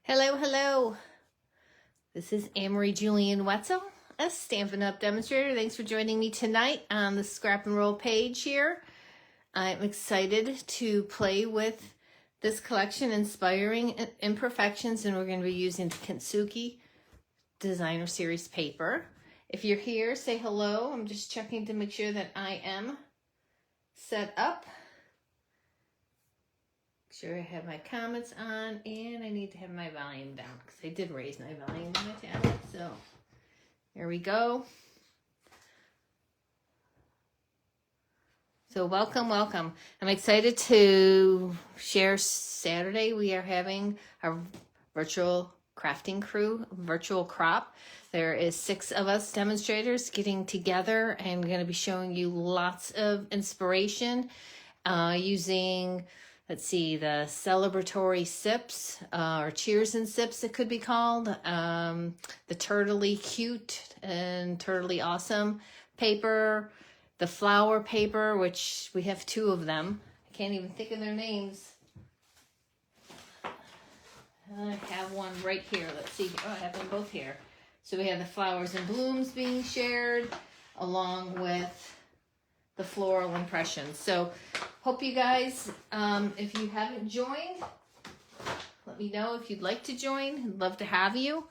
Hello, hello. This is Anne-Marie Julian Wetzel, a Stampin' Up! Demonstrator. Thanks for joining me tonight on the Scrap and Roll page here. I'm excited to play with this collection, Inspiring Imperfections, and we're going to be using Kintsugi Designer Series paper. If you're here, say hello. I'm just checking to make sure that I am set up. Sure, I have my comments on, and I need to have my volume down because I did raise my volume on my tablet. So here we go. So welcome, welcome. I'm excited to share Saturday. We are having our virtual crafting crew, virtual crop. There is 6 of us demonstrators getting together, and we're going to be showing you lots of inspiration using, let's see, the celebratory sips, or cheers and sips it could be called, the turtly cute and turtly awesome paper, the flower paper, which we have 2 of them. I can't even think of their names. I have one right here. Let's see. Oh, I have them both here. So we have the flowers and blooms being shared along with the floral impressions. So hope you guys, if you haven't joined, let me know if you'd like to join. I'd love to have you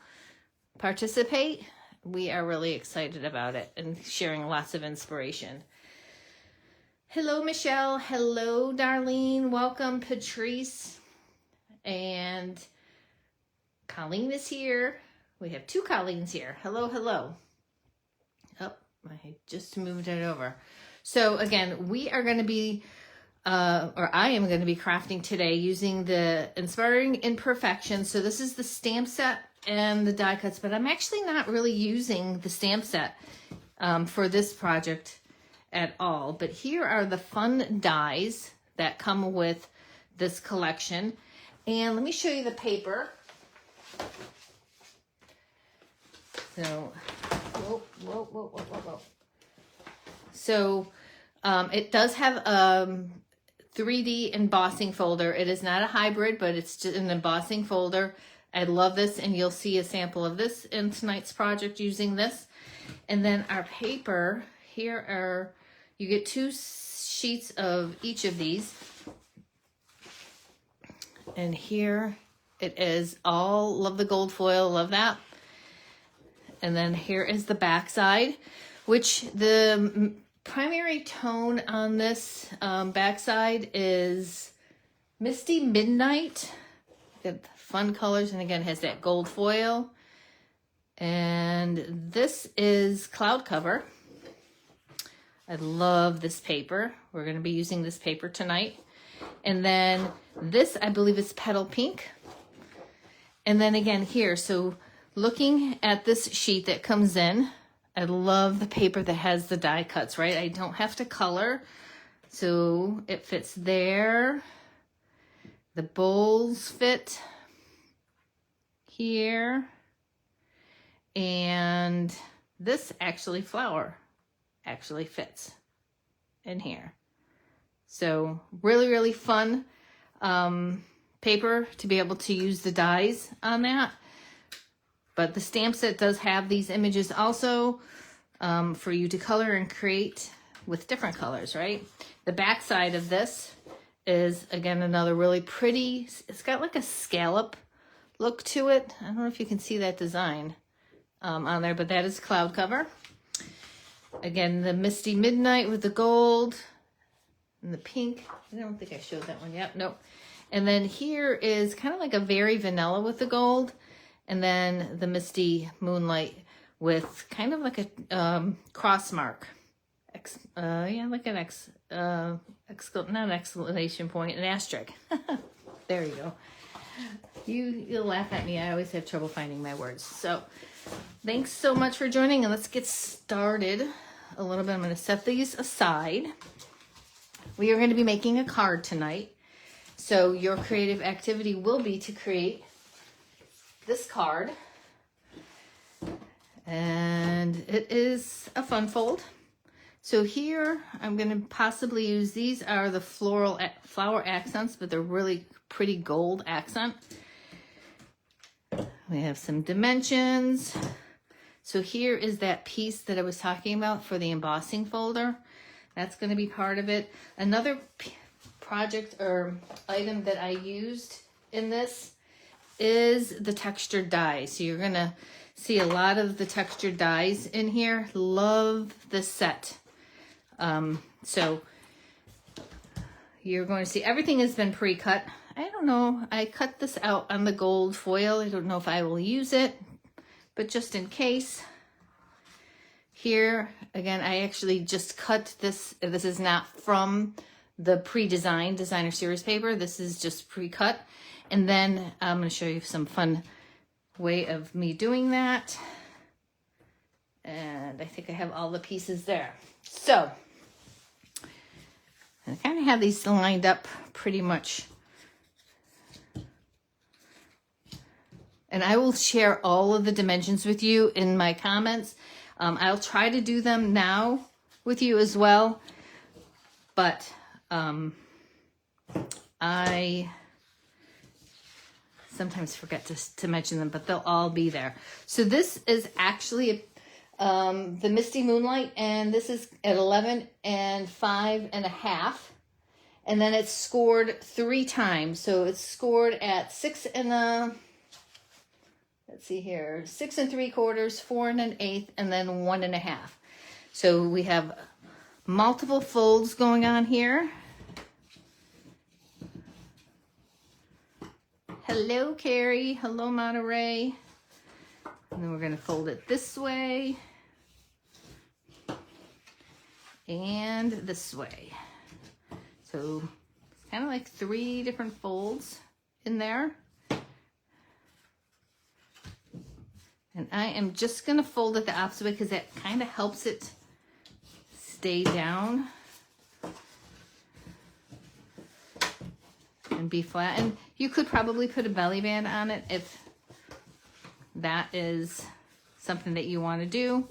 participate. We are really excited about it and sharing lots of inspiration. Hello, Michelle. Hello, Darlene. Welcome, Patrice. And Colleen is here. We have 2 Colleens here. Hello, hello. Oh, I just moved it over. So again, we are going to be, or I am going to be crafting today using the Inspiring Imperfections. So this is the stamp set and the die cuts, but I'm actually not really using the stamp set for this project at all. But here are the fun dies that come with this collection. And let me show you the paper. So, whoa. So it does have a 3D embossing folder. It is not a hybrid, but it's just an embossing folder. I love this, and you'll see a sample of this in tonight's project using this. And then our paper, here are, you get 2 sheets of each of these. And here it is all, love the gold foil, love that. And then here is the back side, which the primary tone on this backside is Misty Midnight. Got fun colors, and again has that gold foil. And this is Cloud Cover. I love this paper. We're going to be using this paper tonight. And then this, I believe, is Petal Pink. And then again here, so looking at this sheet that comes in, I love the paper that has the die cuts, right? I don't have to color, so it fits there. The bowls fit here. And this actually flower actually fits in here. So really, really fun paper to be able to use the dies on that. But the stamp set does have these images also for you to color and create with different colors, right? The back side of this is, again, another really pretty, it's got like a scallop look to it. I don't know if you can see that design on there, but that is Cloud Cover. Again, the Misty Midnight with the gold and the pink. I don't think I showed that one yet. Nope. And then here is kind of like a very vanilla with the gold. And then the Misty Moonlight with kind of like a cross mark. Yeah, like an not an exclamation point, an asterisk. There you go. You'll laugh at me. I always have trouble finding my words. So thanks so much for joining, and let's get started a little bit. I'm going to set these aside. We are going to be making a card tonight. So your creative activity will be to create this card. And it is a fun fold. So here I'm going to possibly use, these are the flower accents, but they're really pretty gold accent. We have some dimensions. So here is that piece that I was talking about for the embossing folder. That's going to be part of it. Another project or item that I used in this is the textured dies. So you're going to see a lot of the textured dies in here. Love this set. So you're going to see everything has been pre-cut. I don't know. I cut this out on the gold foil. I don't know if I will use it, but just in case. Here, again, I actually just cut this. This is not from the pre-designed designer series paper. This is just pre-cut. And then I'm going to show you some fun way of me doing that. And I think I have all the pieces there. So I kind of have these lined up pretty much. And I will share all of the dimensions with you in my comments. I'll try to do them now with you as well. But I sometimes forget to mention them, but they'll all be there. So this is actually the Misty Moonlight, and this is at 11 and 5.5. And then it's scored 3 times. So it's scored at 6 and let's see here, 6 3/4, 4 1/8, and then 1.5. So we have multiple folds going on here. Hello, Carrie. Hello, Monterey. And then we're going to fold it this way and this way. So it's kind of like 3 different folds in there. And I am just going to fold it the opposite way because that kind of helps it stay down and be flat. And you could probably put a belly band on it if that is something that you want to do.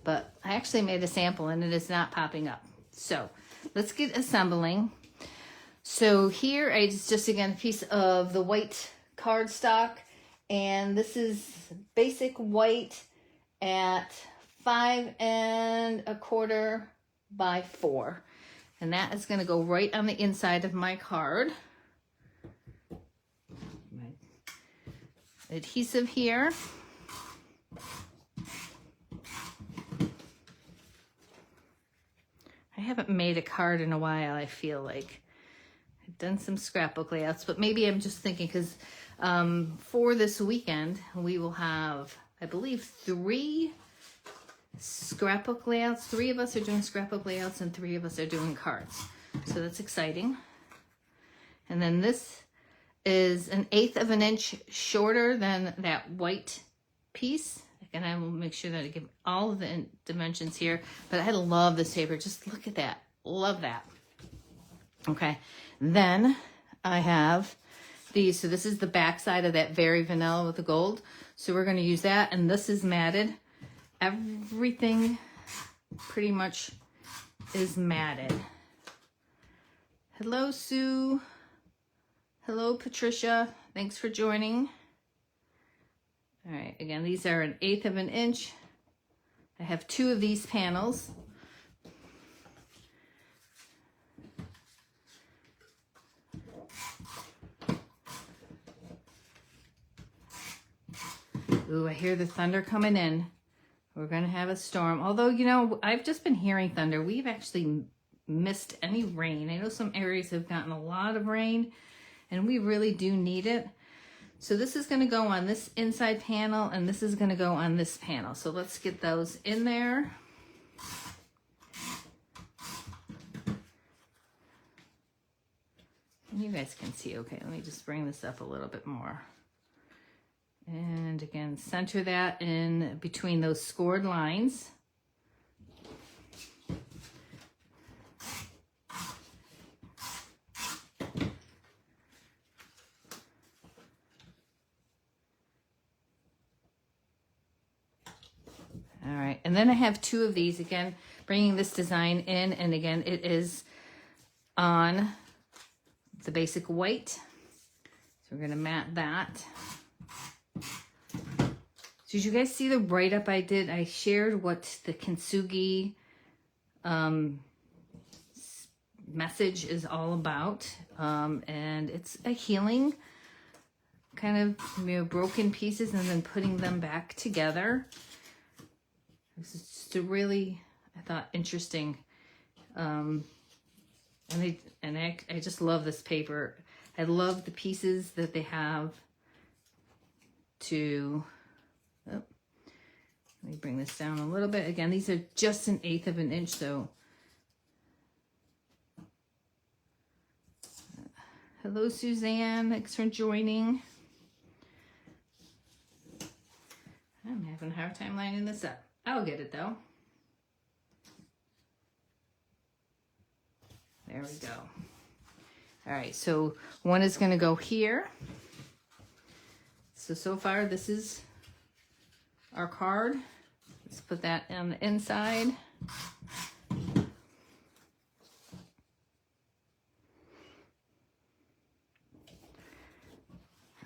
But I actually made a sample and it is not popping up. So let's get assembling. So here is just again a piece of the white cardstock. And this is basic white at 5 1/4 by 4. And that is going to go right on the inside of my card. My adhesive here. I haven't made a card in a while, I feel like. I've done some scrapbook layouts, but maybe I'm just thinking because for this weekend, we will have, I believe, 3 scrapbook layouts. 3 of us are doing scrapbook layouts and 3 of us are doing cards. So that's exciting. And then this is 1/8 of an inch shorter than that white piece. And I will make sure that I give all of the dimensions here. But I love this paper. Just look at that. Love that. Okay. Then I have these. So this is the back side of that very vanilla with the gold. So we're going to use that. And this is matted. Everything pretty much is matted. Hello, Sue. Hello, Patricia. Thanks for joining. All right, again, these are 1/8 of an inch. I have 2 of these panels. Ooh, I hear the thunder coming in. We're going to have a storm. Although, you know, I've just been hearing thunder. We've actually missed any rain. I know some areas have gotten a lot of rain, and we really do need it. So this is going to go on this inside panel, and this is going to go on this panel. So let's get those in there. And you guys can see, okay, let me just bring this up a little bit more. And again, center that in between those scored lines. All right, and then I have 2 of these, again, bringing this design in, and again, it is on the basic white. So So we're gonna mat that. So did you guys see the write-up I did? I shared what the Kintsugi message is all about. And it's a healing, kind of, broken pieces and then putting them back together. This is just a really, I thought, interesting. And I just love this paper. I love the pieces that they have to, let me bring this down a little bit. Again, these are just 1/8 of an inch, so. Hello, Suzanne, thanks for joining. I'm having a hard time lining this up. I'll get it though. There we go. All right, so one is gonna go here. So far this is our card. Let's put that on the inside.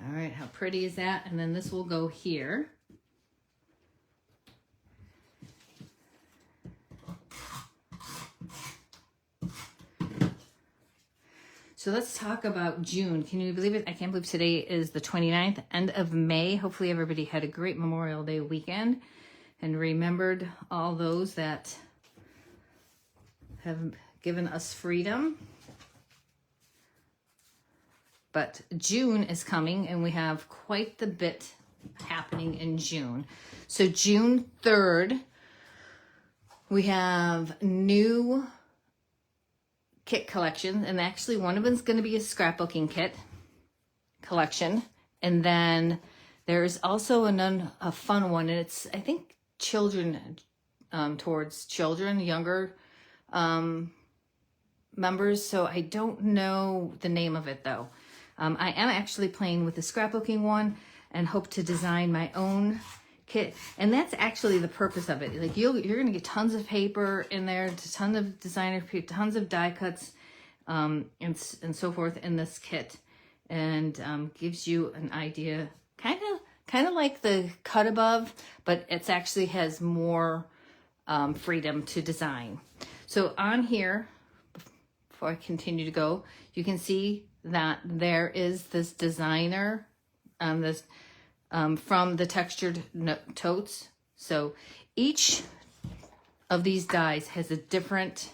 All right, how pretty is that? And then this will go here. So let's talk about June. Can you believe it? I can't believe today is the 29th, end of May. Hopefully everybody had a great Memorial Day weekend and remembered all those that have given us freedom. But June is coming and we have quite the bit happening in June. So June 3rd, we have new kit collection, and actually one of them is going to be a scrapbooking kit collection, and then there's also a fun one, and it's, I think, children, towards children, younger members, so I don't know the name of it though. I am actually playing with the scrapbooking one and hope to design my own kit, and that's actually the purpose of it. Like you're gonna get tons of paper in there, tons of designer, tons of die cuts, and so forth in this kit, and gives you an idea, kind of like the cut above, but it's actually has more freedom to design. So on here, before I continue to go, you can see that there is this designer, from the textured totes. So each of these dies has a different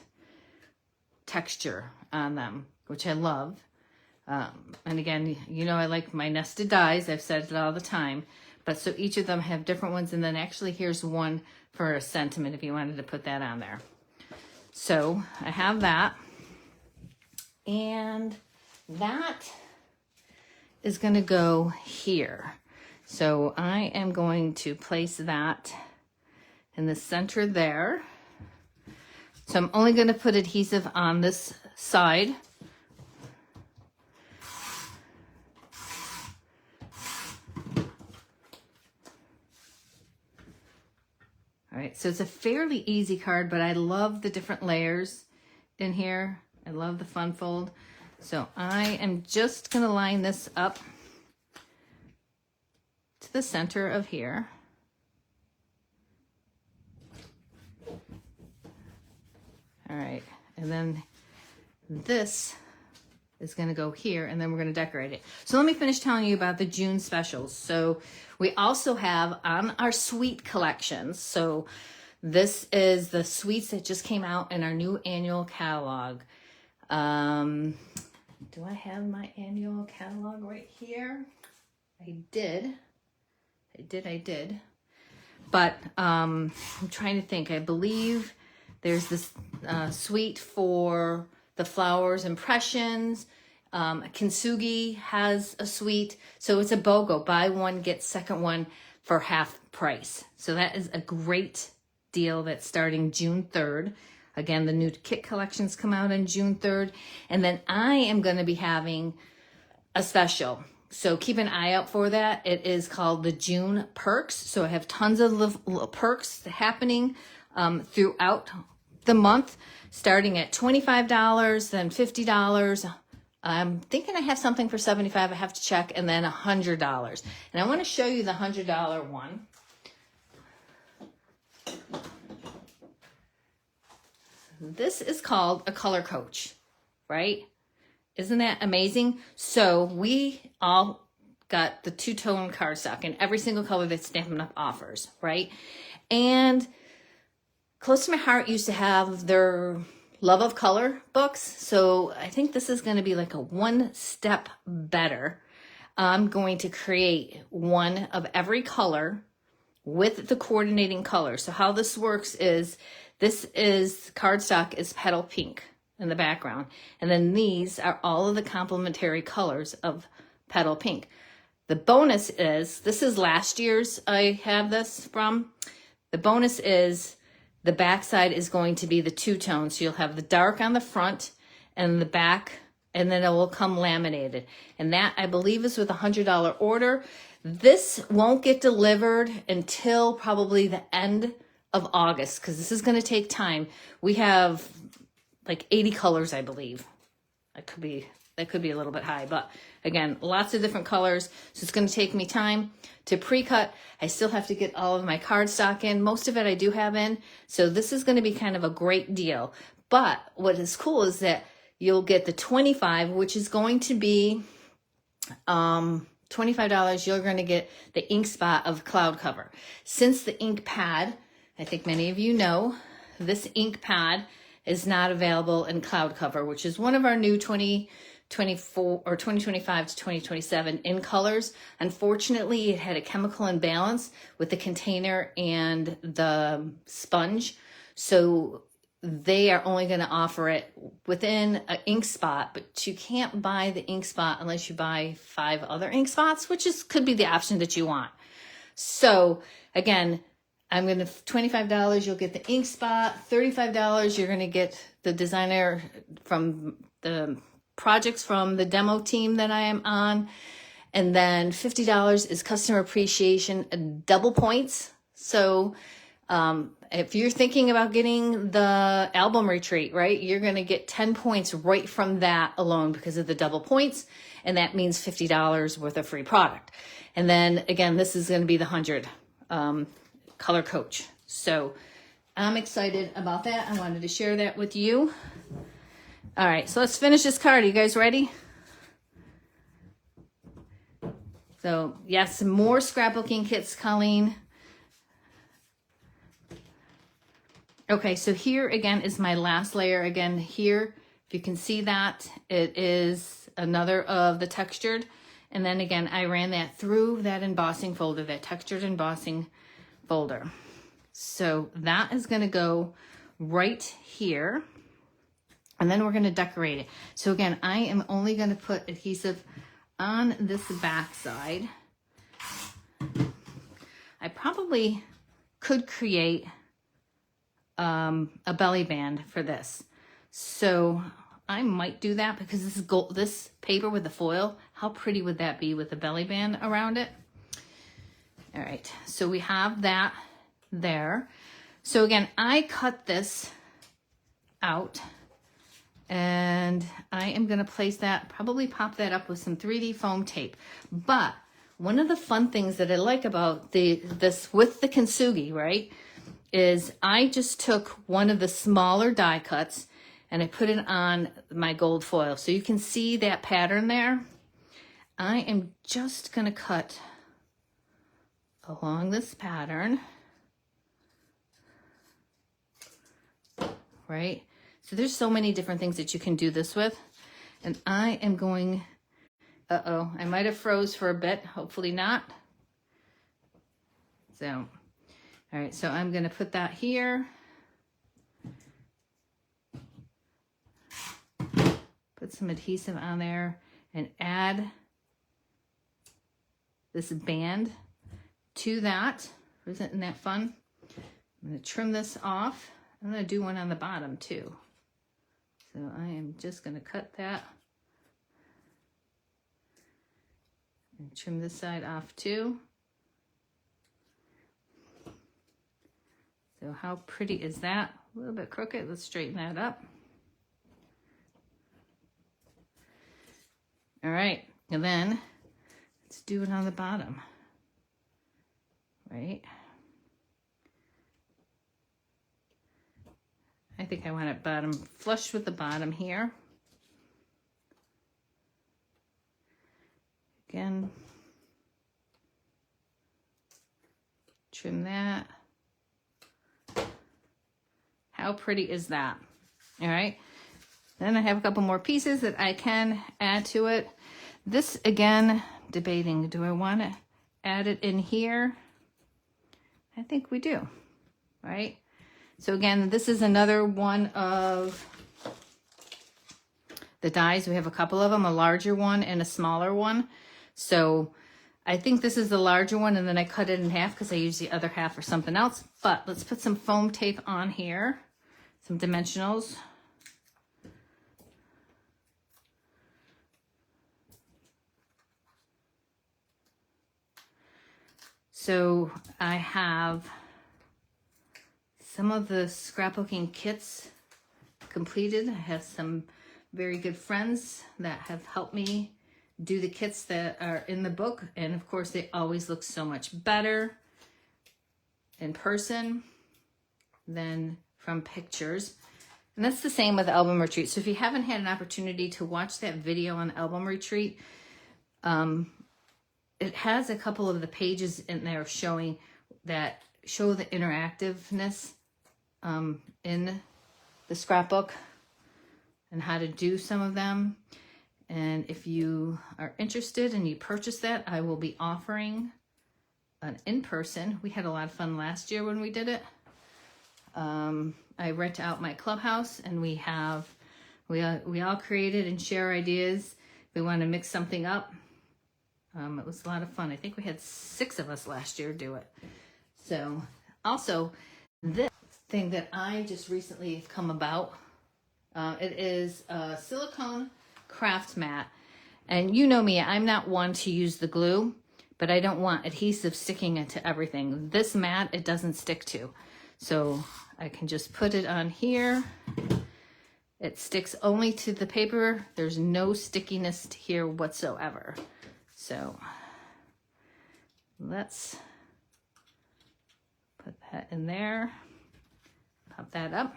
texture on them, which I love. And again, you know I like my nested dies. I've said it all the time. But so each of them have different ones. And then actually here's one for a sentiment if you wanted to put that on there. So I have that. And that is going to go here. So I am going to place that in the center there. So I'm only going to put adhesive on this side. All right, so it's a fairly easy card, but I love the different layers in here. I love the fun fold. So I am just going to line this up to the center of here. All right, and then this is going to go here, and then we're going to decorate it. So let me finish telling you about the June specials. So we also have on our sweet collections. So this is the sweets that just came out in our new annual catalog. Do I have my annual catalog right here? I did. But I'm trying to think. I believe there's this suite for the flowers impressions. Kintsugi has a suite. So it's a BOGO. Buy one, get second one for half price. So that is a great deal that's starting June 3rd. Again, the new kit collections come out on June 3rd. And then I am going to be having a special. So keep an eye out for that. It is called the June Perks. So I have tons of little perks happening throughout the month, starting at $25, then $50, I'm thinking I have something for $75. I have to check, and then $100. And I want to show you the $100 one. This is called a color coach, right? Isn't that amazing? So we all got the two-tone cardstock in every single color that Stampin' Up! Offers, right? And close to my heart used to have their Love of Color books. So I think this is going to be like a one step better. I'm going to create one of every color with the coordinating color. So how this works is, this is cardstock is petal pink in the background. And then these are all of the complementary colors of petal pink. The bonus is, this is last year's I have this from. The bonus is the back side is going to be the two-tone. So you'll have the dark on the front and the back, and then it will come laminated. And that, I believe, is with a $100 order. This won't get delivered until probably the end of August, because this is going to take time. We have like 80 colors, I believe. That could be a little bit high, but again, lots of different colors. So it's going to take me time to pre-cut. I still have to get all of my cardstock in. Most of it I do have in. So this is going to be kind of a great deal. But what is cool is that you'll get the 25, which is going to be $25. You're going to get the ink spot of cloud cover. Since the ink pad, I think many of you know, this ink pad is not available in cloud cover, which is one of our new 2024 or 2025 to 2027 in colors. Unfortunately, it had a chemical imbalance with the container and the sponge. So they are only going to offer it within an ink spot, but you can't buy the ink spot unless you buy 5 other ink spots, which could be the option that you want. So again, I'm going to $25, you'll get the ink spot. $35, you're going to get the designer from the projects from the demo team that I am on. And then $50 is customer appreciation, double points. So if you're thinking about getting the album retreat, right, you're going to get 10 points right from that alone because of the double points. And that means $50 worth of free product. And then again, this is going to be the 100 color coach. So I'm excited about that. I wanted to share that with you. All right, so let's finish this card. Are you guys ready? So yes, more scrapbooking kits, Colleen. Okay, so here again is my last layer. Again, here, if you can see that, it is another of the textured. And then again, I ran that through that embossing folder, that textured embossing folder. So that is going to go right here. And then we're going to decorate it. So again, I am only going to put adhesive on this back side. I probably could create a belly band for this. So I might do that because this is gold, this paper with the foil, how pretty would that be with a belly band around it? All right, so we have that there. So again, I cut this out and I am gonna place that, probably pop that up with some 3D foam tape. But one of the fun things that I like about this with the Kintsugi, right, is I just took one of the smaller die cuts and I put it on my gold foil. So you can see that pattern there. I am just gonna cut along this pattern, right? So there's so many different things that you can do this with. And I am going, uh-oh, I might have froze for a bit, hopefully not. So, all right, so I'm gonna put that here. Put some adhesive on there and add this band to that. Isn't that fun? I'm gonna trim this off. I'm gonna do one on the bottom too. So I am just gonna cut that and trim this side off too. So how pretty is that? A little bit crooked, let's straighten that up. All right, and then let's do it on the bottom, right? I think I want it bottom flush with the bottom here. Again, trim that. How pretty is that? All right. Then I have a couple more pieces that I can add to it. This, again, debating, do I want to add it in here? I think we do, right? So again, this is another one of the dies. We have a couple of them, a larger one and a smaller one. So I think this is the larger one, and then I cut it in half because I use the other half for something else. But let's put some foam tape on here, some dimensionals. So I have some of the scrapbooking kits completed. I have some very good friends that have helped me do the kits that are in the book. And of course, they always look so much better in person than from pictures. And that's the same with Album Retreat. So if you haven't had an opportunity to watch that video on Album Retreat, it has a couple of the pages in there showing that show the interactiveness in the scrapbook and how to do some of them. And if you are interested and you purchase that, I will be offering an in-person. We had a lot of fun last year when we did it. I rent out my clubhouse, and we all created and share ideas. We want to mix something up. It was a lot of fun. I think we had 6 of us last year do it. So also this thing that I just recently have come about, it is a silicone craft mat. And you know me, I'm not one to use the glue, but I don't want adhesive sticking into everything. This mat, it doesn't stick to. So I can just put it on here. It sticks only to the paper. There's no stickiness here whatsoever. So let's put that in there, pop that up.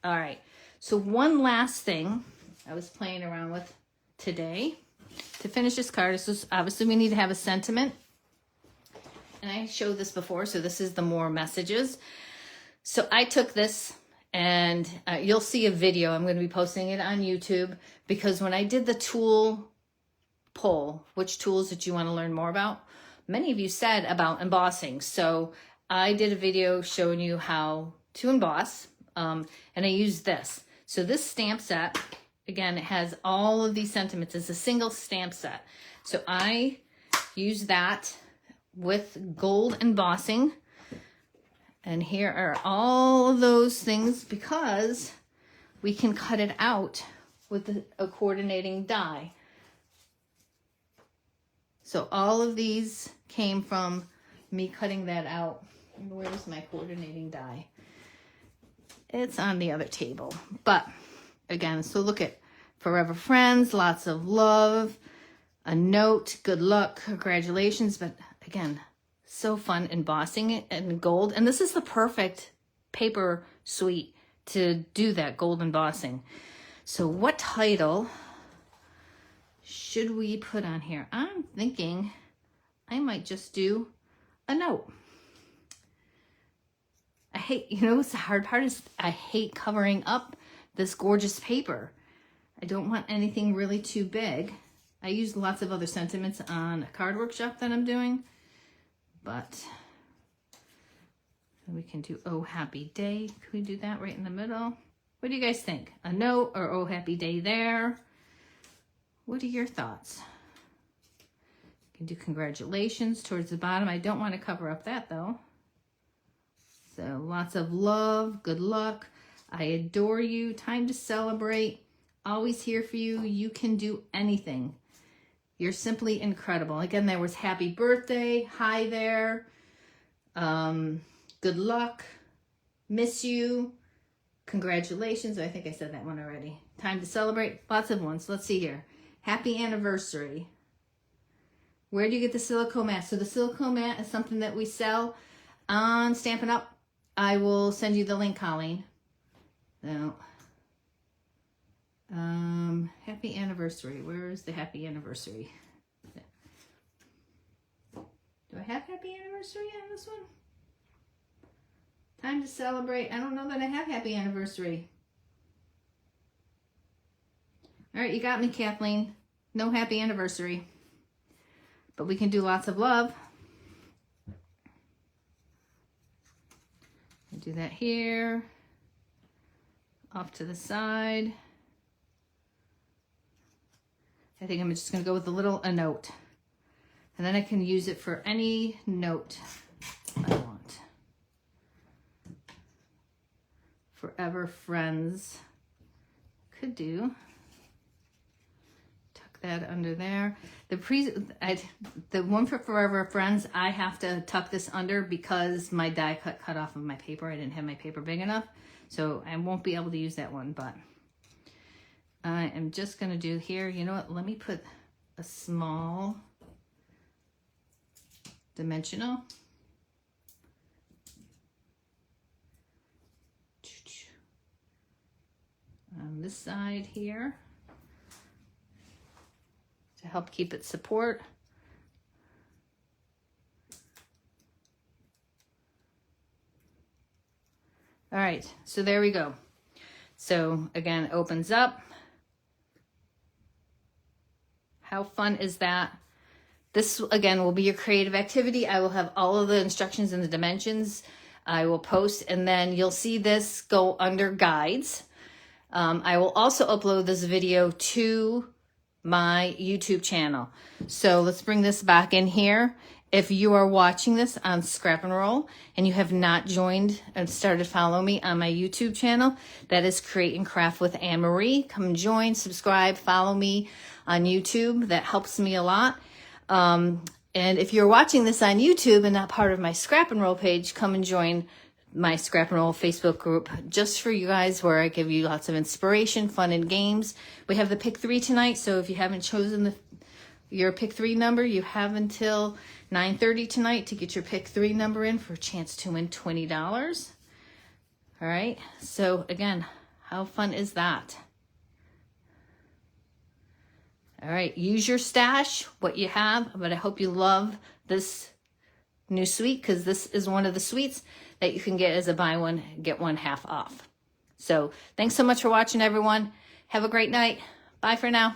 All right, so one last thing I was playing around with today to finish this card. So obviously we need to have a sentiment. And I showed this before, so this is the more messages. So I took this, and you'll see a video. I'm going to be posting it on YouTube, because when I did the tool poll, which tools did you want to learn more about? Many of you said about embossing. So I did a video showing you how to emboss, and I used this. So this stamp set, again, it has all of these sentiments. It's a single stamp set. So I use that with gold embossing. And here are all of those things, because we can cut it out with a coordinating die. So all of these came from me cutting that out. And where's my coordinating die? It's on the other table. But again, so look at forever friends, lots of love, a note, good luck, congratulations. But again, so fun embossing it in gold. And this is the perfect paper suite to do that gold embossing. So what title should we put on here? I'm thinking I might just do a note. I hate, you know what's the hard part is I hate covering up this gorgeous paper. I don't want anything really too big. I use lots of other sentiments on a card workshop that I'm doing, but we can do Oh Happy Day. Can we do that right in the middle? What do you guys think? A note or Oh Happy Day there? What are your thoughts? You can do congratulations towards the bottom. I don't want to cover up that though. So lots of love, good luck. I adore you, time to celebrate. Always here for you. You can do anything. You're simply incredible. Again, there was happy birthday. Hi there. Good luck. Miss you. Congratulations. I think I said that one already. Time to celebrate. Lots of ones. Let's see here. Happy anniversary. Where do you get the silicone mat? So the silicone mat is something that we sell on Stampin' Up. I will send you the link, Colleen. So, happy anniversary. Where is the happy anniversary? Do I have happy anniversary on this one? Time to celebrate. I don't know that I have happy anniversary. All right, you got me, Kathleen. No happy anniversary. But we can do lots of love. Do that here. Off to the side. I think I'm just going to go with a note. And then I can use it for any note I want. Forever Friends. Could do. Tuck that under there. The one for Forever Friends, I have to tuck this under because my die cut off of my paper. I didn't have my paper big enough. So I won't be able to use that one, but I am just going to do here. You know what? Let me put a small dimensional. On this side here to help keep it support. All right, so there we go. So again, it opens up. How fun is that? This, again, will be your creative activity. I will have all of the instructions and the dimensions I will post, and then you'll see this go under guides. I will also upload this video to my YouTube channel. So let's bring this back in here. If you are watching this on Scrap and Roll and you have not joined and started following me on my YouTube channel, that is Create and Craft with Anne Marie. Come join, subscribe, follow me on YouTube. That helps me a lot. And if you're watching this on YouTube and not part of my Scrap and Roll page, come and join my Scrap and Roll Facebook group just for you guys, where I give you lots of inspiration, fun, and games. We have the pick 3 tonight, so if you haven't chosen your pick 3 number, you have until 9:30 tonight to get your pick 3 number in for a chance to win $20. All right, so again, how fun is that? All right, use your stash, what you have, but I hope you love this new suite, because this is one of the suites that you can get as a buy one, get one half off. So thanks so much for watching, everyone. Have a great night. Bye for now.